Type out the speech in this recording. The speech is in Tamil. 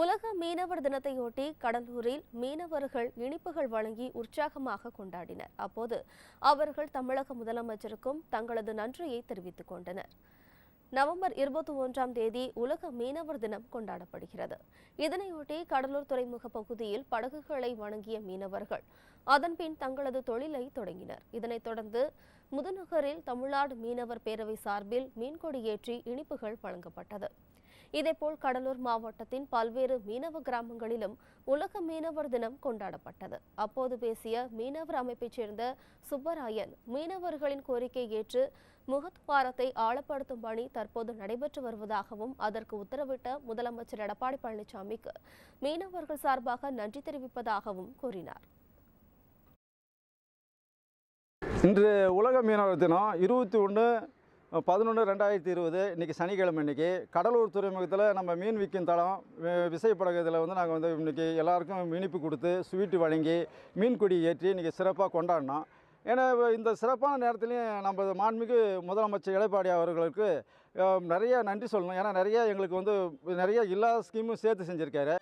உலக மீனவர் தினத்தையொட்டி கடலூரில் மீனவர்கள் இனிப்புகள் வழங்கி உற்சாகமாக கொண்டாடினர். அப்போது அவர்கள் தமிழக முதலமைச்சருக்கும் தங்களது நன்றியை தெரிவித்துக் கொண்டனர். நவம்பர் 21ஆம் தேதி உலக மீனவர் தினம் கொண்டாடப்படுகிறது. இதனையொட்டி கடலூர் துறைமுக பகுதியில் படகுகளை வணங்கிய மீனவர்கள் அதன்பின் தங்களது தொழிலை தொடங்கினர். இதனைத் தொடர்ந்து முதுநகரில் தமிழ்நாடு மீனவர் பேரவை சார்பில் மீன்கொடி ஏற்றி இனிப்புகள் வழங்கப்பட்டது. இதேபோல் கடலூர் மாவட்டத்தின் பல்வேறு மீனவ கிராமங்களிலும் உலக மீனவர் தினம் கொண்டாடப்பட்டது. அப்போது பேசிய மீனவர் அமைப்பைச் சேர்ந்த சுப்பராயன், மீனவர்களின் கோரிக்கை ஏற்று முகத்துவாரத்தை ஆழப்படுத்தும் பணி தற்போது நடைபெற்று வருவதாகவும் அதற்கு உத்தரவிட்ட முதலமைச்சர் எடப்பாடி பழனிசாமிக்கு மீனவர்கள் சார்பாக நன்றி தெரிவிப்பதாகவும் கூறினார். இன்று உலக மீனவர் தினம் 21/11/2020 இன்றைக்கி சனிக்கிழமை. இன்றைக்கி கடலூர் துறைமுகத்தில் நம்ம மீன் விற்கும் தளம் விசைப்படகு இதில் நாங்கள் இன்றைக்கி எல்லாருக்கும் இனிப்பு கொடுத்து ஸ்வீட்டு வழங்கி மீன் கொடி ஏற்றி இன்றைக்கி சிறப்பாக கொண்டாடினோம். ஏன்னா இந்த சிறப்பான நேரத்துலையும் நம்ம மாண்புமிகு முதலமைச்சர் எடப்பாடி அவர்களுக்கு நிறைய நன்றி சொல்லணும். ஏன்னா நிறைய எங்களுக்கு நிறைய எல்லா ஸ்கீமும் சேர்த்து செஞ்சுருக்காரு.